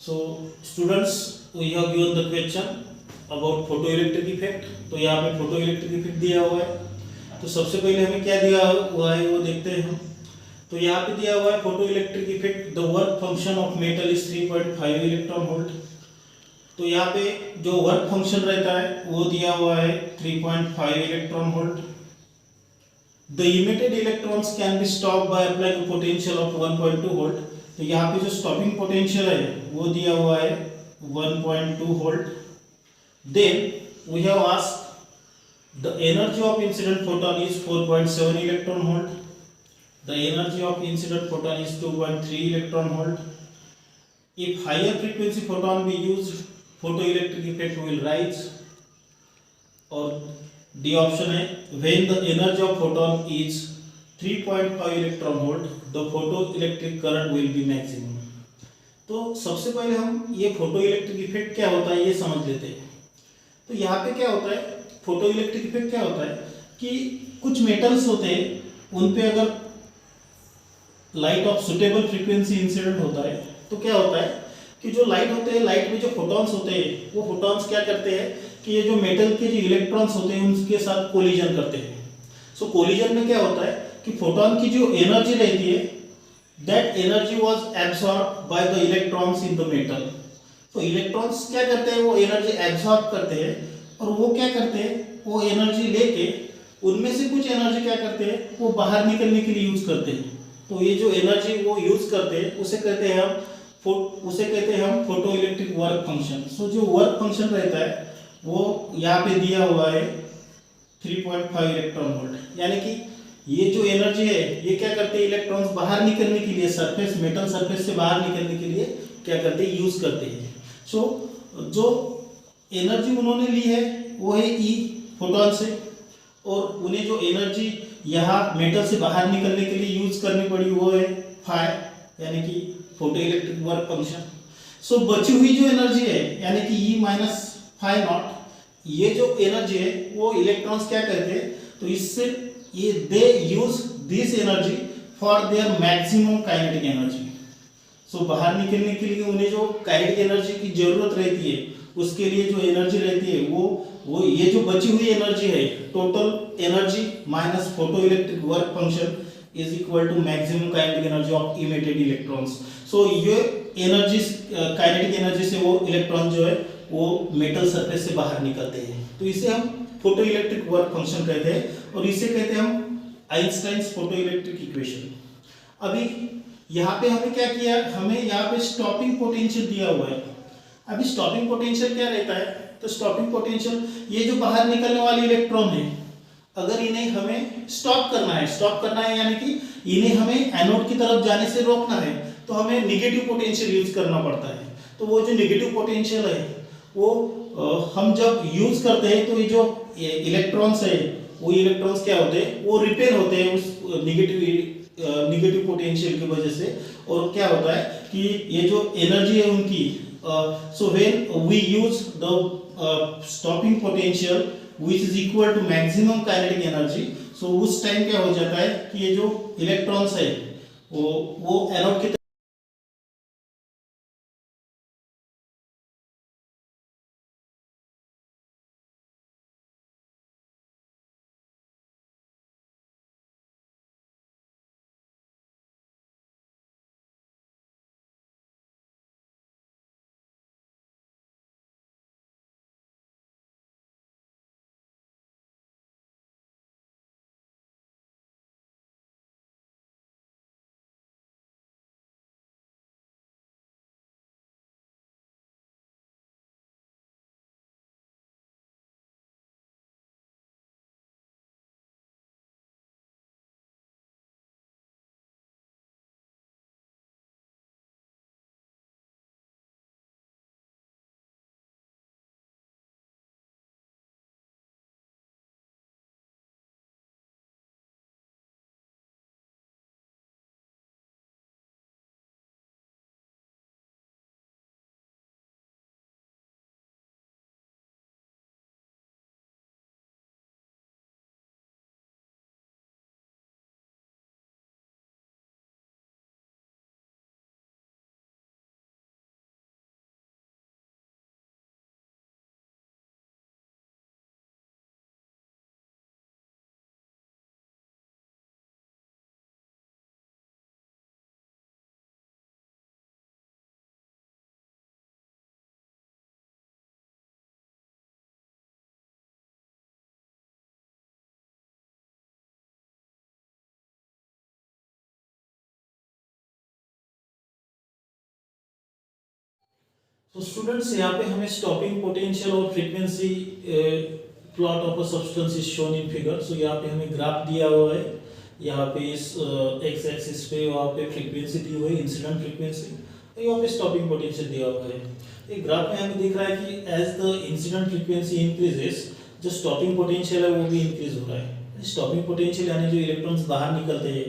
So students, we have given the question about photoelectric effect. तो यहाँ पे photoelectric effect दिया हुआ है। तो सबसे पहले हमें क्या दिया हुआ है वो देखते हैं हम। तो यहाँ पे दिया हुआ है photoelectric effect, the work function of metal is 3.5 electron volt. तो यहाँ पे जो वर्क फंक्शन रहता है वो दिया हुआ है 3.5 electron volt. The emitted electrons can be stopped by applying a potential of 1.2 volt। तो यहाँ पे जो स्टॉपिंग पोटेंशियल है वो दिया हुआ है 1.2 volt. Then we have asked the energy of incident photon is 4.7 electron volt. The energy of incident photon is 2.3 electron volt. If higher frequency photon be used, photoelectric effect will rise. और D option है when the energy of photon is 3.5 electron volt, the photoelectric current will be maximum। तो सबसे पहले हम ये photoelectric effect क्या होता है ये समझ लेते हैं। तो यहाँ पे क्या होता है, फोटोइलेक्ट्रिक इफेक्ट क्या होता है कि कुछ मेटल्स होते हैं उन पे अगर light of suitable frequency incident होता है तो क्या होता है कि जो लाइट होते हैं, लाइट में जो फोटॉन्स होते हैं वो फोटॉन्स क्या करते हैं कि ये जो मेटल के जो इलेक्ट्रॉन्स होते हैं उनके साथ कोलिजन करते हैं। सो कोलिजन में क्या होता है कि फोटॉन की जो एनर्जी रहती है that energy was absorb by the electrons in the metal. तो इलेक्ट्रॉन्स क्या करते हैं, वो एनर्जी एब्सॉर्ब करते हैं और वो क्या करते हैं, वो एनर्जी लेके उनमें से कुछ एनर्जी क्या करते हैं वो बाहर निकलने के लिए यूज करते हैं। तो ये जो एनर्जी वो यूज करते हैं उसे कहते हैं हम फोटो इलेक्ट्रिक वर्क फंक्शन। सो जो वर्क फंक्शन रहता है वो यहाँ पे दिया हुआ है 3.5 इलेक्ट्रॉन वोल्ट। यानी कि ये जो एनर्जी है ये क्या करते हैं, इलेक्ट्रॉन्स बाहर निकलने के लिए सरफेस, मेटल सरफेस से बाहर निकलने के लिए क्या करते हैं, यूज करते हैं। सो जो एनर्जी उन्होंने ली है वो है ई फोटॉन से, और उन्हें जो एनर्जी यहाँ मेटल से बाहर निकलने के लिए यूज करनी पड़ी वो है फाई, यानी कि फोटो इलेक्ट्रिक वर्क फंक्शन। सो बची हुई जो एनर्जी है यानी कि ई माइनस फाई नॉट, ये जो एनर्जी है वो इलेक्ट्रॉन्स क्या करते हैं, तो इससे ये they use this energy for their maximum kinetic energy. So बाहर निकलने के लिए उन्हें जो काइनेटिक एनर्जी की जरूरत रहती है उसके लिए जो एनर्जी रहती है वो ये जो बची हुई एनर्जी है, total energy minus photo electric work function is equal to maximum kinetic energy of emitted electrons. So ये एनर्जी, काइनेटिक एनर्जी से वो इलेक्ट्रॉन जो है वो मेटल सरफेस से बाहर निकलते हैं। तो इसे हम फोटो इलेक्ट्रिक वर्क फंक्शन कहते हैं और इसे कहते हैं हम आइंस्टाइन्स फोटो इलेक्ट्रिक इक्वेशन। अभी यहाँ पे हमें क्या किया, हमें यहाँ पे स्टॉपिंग पोटेंशियल दिया हुआ है। अभी स्टॉपिंग पोटेंशियल क्या रहता है, तो स्टॉपिंग पोटेंशियल ये जो बाहर निकलने वाले इलेक्ट्रॉन है अगर इन्हें हमें स्टॉप करना है यानी कि इन्हें हमें एनोड की तरफ जाने से रोकना है तो हमें नेगेटिव पोटेंशियल यूज करना पड़ता है। तो वो जो नेगेटिव पोटेंशियल है वो हम जब यूज करते हैं तो ये जो इलेक्ट्रॉन्स है वो इलेक्ट्रॉन्स क्या होते हैं, वो रिपेल होते हैं उस नेगेटिव पोटेंशियल की वजह से। और क्या होता है कि ये जो एनर्जी है उनकी, so when we use the stopping potential which is equal to maximum kinetic energy, so उस टाइम क्या हो जाता है कि ये जो इलेक्ट्रॉन्स है वो एनोड की तो स्टूडेंट्स यहाँ पे हमें स्टॉपिंग पोटेंशियल और frequency plot of a substance is shown in figure. So यहाँ पे हमें ग्राफ दिया हुआ है, यहाँ पे इस एक्स एक्सिस पे वहाँ पे फ्रीक्वेंसी दी हुई है, इंसिडेंट फ्रीक्वेंसी, यहाँ पे स्टॉपिंग पोटेंशियल दिया हुआ है। ये ग्राफ में हमें दिख रहा है कि as the incident frequency increases, जो स्टॉपिंग पोटेंशियल है वो भी इंक्रीज हो रहा है। स्टॉपिंग पोटेंशियल यानी जो इलेक्ट्रॉन्स बाहर निकलते हैं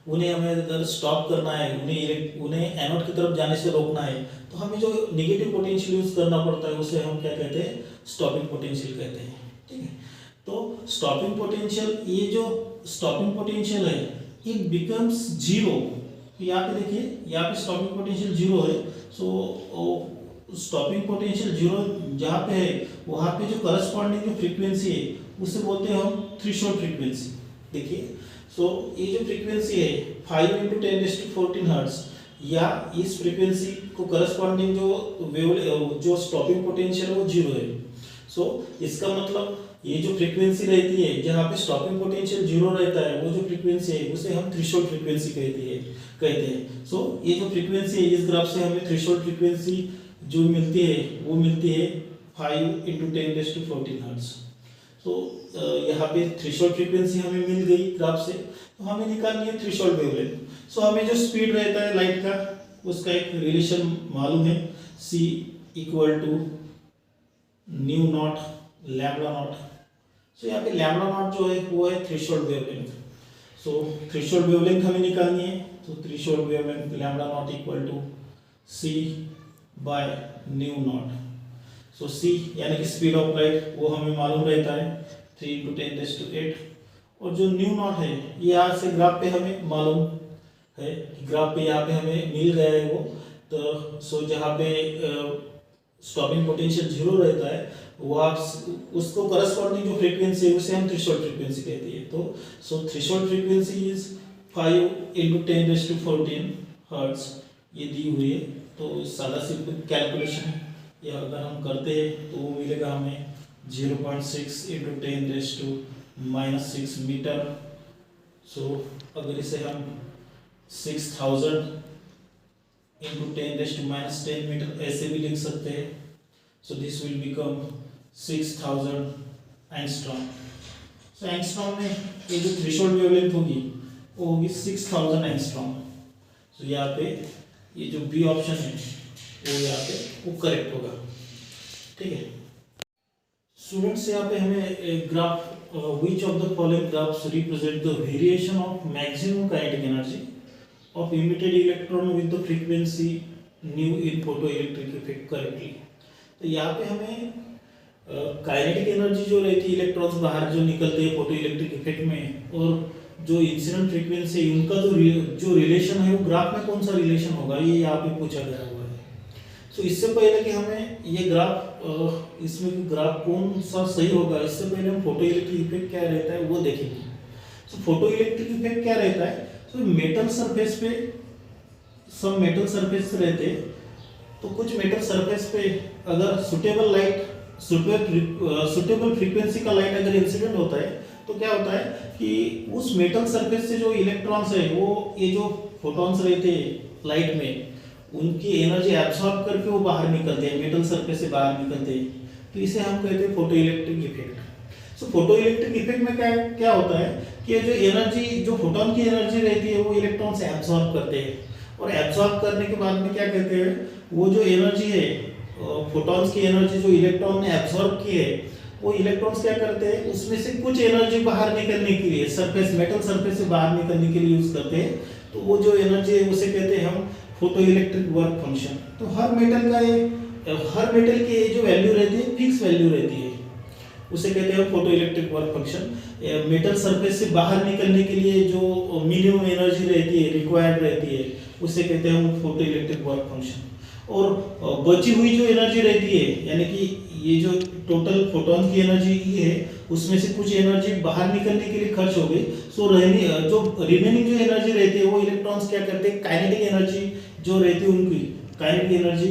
उन्हें हमें अगर स्टॉप करना है, उन्हें एनोड की तरफ जाने से रोकना है, तो हमें जो नेगेटिव पोटेंशियल यूज करना पड़ता है उसे हम क्या कहते हैं, स्टॉपिंग पोटेंशियल कहते हैं। ठीक है, तो स्टॉपिंग पोटेंशियल, ये जो स्टॉपिंग पोटेंशियल है इट बिकम्स जीरो। यहाँ पे देखिए, यहाँ पे स्टॉपिंग पोटेंशियल जीरो है। सो स्टॉपिंग पोटेंशियल जीरो जहाँ पे है वहाँ पे जो करस्पॉन्डिंग जो फ्रीक्वेंसी है उसे बोलते हैं हम थ्रेशोल्ड फ्रीक्वेंसी। देखिए, सो ये जो फ्रीक्वेंसी है 5 × 10⁻14 हर्ट्ज, या इस फ्रीक्वेंसी को करस्पॉन्डिंग जो स्टॉपिंग पोटेंशियल है वो जीरो है। सो इसका मतलब ये जो फ्रीक्वेंसी रहती है जहाँ पे स्टॉपिंग पोटेंशियल जीरो रहता है, वो जो फ्रीक्वेंसी है उसे हम थ्रेशोल्ड फ्रीक्वेंसी कहते हैं। सो ये जो फ्रीक्वेंसी है, इस ग्राफ से हमें थ्रेशोल्ड फ्रीक्वेंसी जो मिलती है वो मिलती है 5 × 10⁻14 हर्ट्ज। तो यहाँ पे थ्रेशोल्ड फ्रीक्वेंसी हमें मिल गई ग्राफ से, तो हमें निकालनी है थ्रेशोल्ड वेवलेंथ। सो हमें जो स्पीड रहता है लाइट का उसका एक रिलेशन मालूम है, c = nu naught lambda naught. So यहाँ पे लैम्बडा नॉट जो है वो है threshold wavelength. So threshold wavelength हमें निकालनी है, तो थ्रेशोल्ड वेवलेंथ लैम्बडा नॉट = c/न्यू नॉट। सो c यानी कि स्पीड ऑफ लाइट वो हमें मालूम रहता है 3 × 10⁸, और जो न्यू नॉट है ये यहाँ से ग्राफ पे हमें मालूम है, ग्राफ पे यहाँ पे हमें मिल गया है वो। तो सो जहाँ पे स्टॉपिंग पोटेंशियल जीरो रहता है वहाँ उसको करस्पॉन्डिंग जो फ्रीक्वेंसी है उसे हम थ्रेशोल्ड फ्रीक्वेंसी कहते हैं। तो सो थ्रेशोल्ड फ्रीक्वेंसी इज 5 × 10⁻14 हर्ट्ज, ये दी हुई है। तो सादा सिंपल कैलकुलेशन है, ये अगर हम करते हैं तो वो मिलेगा हमें 0.6 × 10⁻⁻6 मीटर। सो अगर इसे हम 6000 × 10⁻10 मीटर ऐसे भी लिख सकते हैं। So this will become 6000 angstrom. So angstrom में ये जो थ्रेशोल्ड वेवलेंथ होगी वो होगी 6000 एंगस्ट्रॉम। सो यहाँ पे ये जो बी ऑप्शन है वो यहाँ पे वो करेक्ट होगा। ठीक है स्टूडेंट्स, यहाँ पे हमें एक graph which of the following graphs represent the variation of maximum kinetic energy of emitted electron with the frequency nu in photoelectric effect correctly। तो यहाँ पे हमें काइनेटिक एनर्जी जो रहती है इलेक्ट्रॉन्स बाहर जो निकलते हैं फोटो इलेक्ट्रिक इफेक्ट में, और जो इंसिडेंट फ्रीक्वेंसी उनका जो रिलेशन है वो ग्राफ में कौन सा रिलेशन होगा, ये यहाँ पे पूछा गया हुआ है। सो इससे पहले कि हमें ये ग्राफ इसमें ग्राफ कौन सा सही होगा, इससे पहले हम फोटो इलेक्ट्रिक इफेक्ट क्या रहता है वो देखेंगे। सो फोटो इलेक्ट्रिक इफेक्ट क्या रहता है, सो मेटल सरफेस पे सब मेटल सरफेस रहते हैं, तो कुछ मेटल सरफेस पे अगर सुटेबल फ्रीक्वेंसी का लाइट अगर इंसिडेंट होता है तो क्या होता है कि उस मेटल सरफेस से जो इलेक्ट्रॉन्स है वो ये जो फोटॉन्स रहते हैं लाइट में उनकी एनर्जी एब्सॉर्ब करके वो बाहर निकलते हैं, मेटल सरफेस से बाहर निकलते हैं, तो इसे हम कहते हैं photo electric effect. So photo electric effect में क्या होता है कि जो एनर्जी जो फोटॉन की एनर्जी रहती है वो इलेक्ट्रॉन से एब्सॉर्ब करते हैं, और एब्सॉर्ब करने के बाद में क्या कहते हैं, वो जो एनर्जी है फोटॉन्स की एनर्जी जो इलेक्ट्रॉन ने एब्सॉर्ब की है वो इलेक्ट्रॉन्स क्या करते हैं उसमें से कुछ एनर्जी बाहर निकलने के लिए सरफेस मेटल सरफेस से बाहर निकलने के लिए यूज करते हैं, तो वो जो एनर्जी है उसे कहते हैं हम फोटो इलेक्ट्रिक वर्क फंक्शन। तो हर मेटल की जो वैल्यू रहती है फिक्स वैल्यू रहती है, उसे कहते हैं photo electric work function. Metal surface से बाहर निकलने के लिए जो मिनिमम एनर्जी रहती है रिक्वायर्ड रहती है उसे कहते हैं हम फोटो इलेक्ट्रिक वर्क फंक्शन। और बची हुई जो एनर्जी रहती है यानी कि ये जो टोटल फोटॉन की एनर्जी है उसमें से कुछ एनर्जी बाहर निकलने के लिए खर्च हो गई, सो जो रिमेनिंग जो एनर्जी रहती है वो इलेक्ट्रॉन्स क्या करते हैं काइनेटिक एनर्जी जो रहती है उनकी काइनेटिक एनर्जी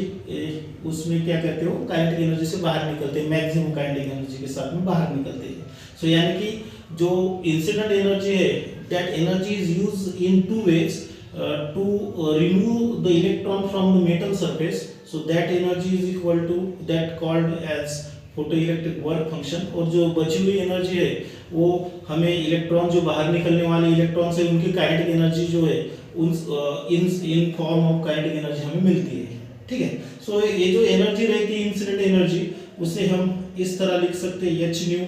उसमें क्या करते हो काइनेटिक एनर्जी से बाहर निकलते हैं, मैक्सिमम काइनेटिक एनर्जी के साथ में बाहर निकलते हैं। सो यानी कि जो इंसिडेंट एनर्जी है that energy is used in two ways to remove the electron from the metal surface, so that energy is equal to that called as photo electric work function. और जो बची हुई एनर्जी है वो हमें electron जो बाहर निकलने वाले इलेक्ट्रॉन से उनकी काइनेटिक एनर्जी जो है उन in form of kinetic energy हमें मिलती है। ठीक है, सो ये जो एनर्जी रहती है इंसिडेंट एनर्जी, उसे हम इस तरह लिख सकते हैं एच न्यू।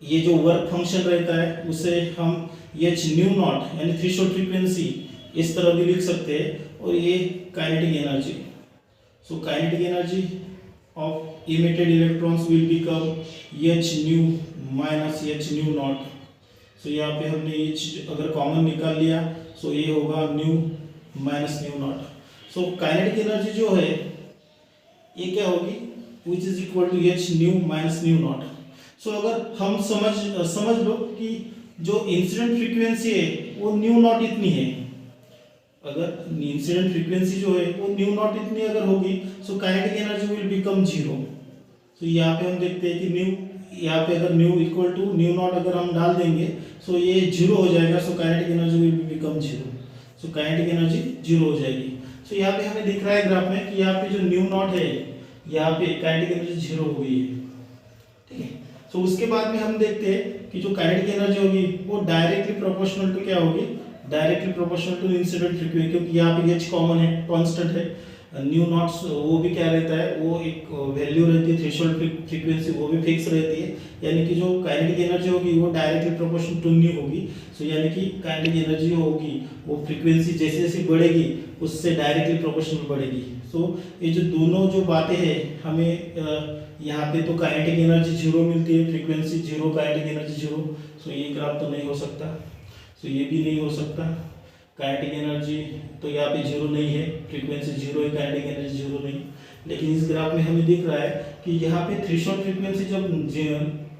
ये जो वर्क फंक्शन रहता है उसे हम एच न्यू नॉट यानी थ्रेशोल्ड फ्रीक्वेंसी इस तरह भी लिख सकते हैं। और ये kinetic energy, so kinetic energy of emitted electrons will become h nu minus h nu naught. So यहाँ पे हमने एच अगर कॉमन निकाल लिया सो ये होगा nu minus nu naught. So kinetic energy जो है ये क्या होगी, which is equal to h nu minus nu naught. So अगर हम समझ लो कि जो इंसिडेंट फ्रीक्वेंसी है वो न्यू नॉट इतनी है, अगर इंसिडेंट फ्रीक्वेंसी जो है वो न्यू नॉट इतनी अगर होगी so kinetic energy will become zero. So यहाँ पे हम देखते हैं कि न्यू, यहाँ पे अगर nu equal to nu naught अगर हम डाल देंगे सो ये जीरो हो जाएगा। So kinetic energy will become zero. So kinetic energy zero हो जाएगी। सो यहाँ पे हमें दिख रहा है ग्राफ में कि यहाँ पे जो न्यू नॉट है यहाँ पे काइनेटिक एनर्जी जीरो हो गई है। ठीक है, सो उसके बाद में हम देखते हैं कि जो काइनेटिक एनर्जी होगी वो डायरेक्टली प्रोपोर्शनल टू क्या होगी, directly proportional to incident frequency, क्योंकि यहाँ पे एच कॉमन है, कांस्टेंट है। न्यू नॉट्स वो भी क्या रहता है, वो एक वैल्यू रहती है, थ्रेशोल्ड फ्रीक्वेंसी वो भी फिक्स रहती है, यानी कि जो काइनेटिक एनर्जी होगी वो डायरेक्टली प्रोपोर्शनल टू न्यू होगी। सो यानी कि काइनेटिक एनर्जी होगी वो फ्रीक्वेंसी जैसे जैसे बढ़ेगी उससे डायरेक्टली प्रोपोर्शनल बढ़ेगी। सो ये जो दोनों जो बातें हैं हमें यहाँ पे तो काइनेटिक एनर्जी जीरो मिलती है, frequency zero, kinetic energy zero. So ये ग्राफ तो नहीं हो सकता, सो ये भी नहीं हो सकता। काइनेटिक एनर्जी तो यहाँ पे जीरो नहीं है, फ्रीक्वेंसी जीरो है, काइनेटिक एनर्जी जीरो नहीं। लेकिन इस ग्राफ में हमें दिख रहा है कि यहाँ पे थ्रेशोल्ड फ्रीक्वेंसी, जब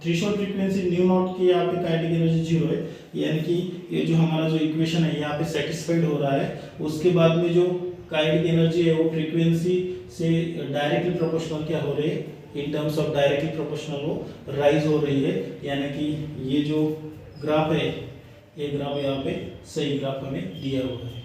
थ्रेशोल्ड फ्रीक्वेंसी न्यू नॉट की यहाँ पे काइनेटिक एनर्जी जीरो है, यानी कि ये जो हमारा जो इक्वेशन है यहाँ पे सेटिस्फाइड हो रहा है। उसके बाद में जो काइनेटिक एनर्जी है वो फ्रीक्वेंसी से डायरेक्टली प्रोपोर्शनल क्या हो रही है, in terms of directly proportional वो राइज हो रही है। यानी कि ये जो ग्राफ है ये ग्राफ यहाँ पे सही ग्राफ हमें दिया हुआ है।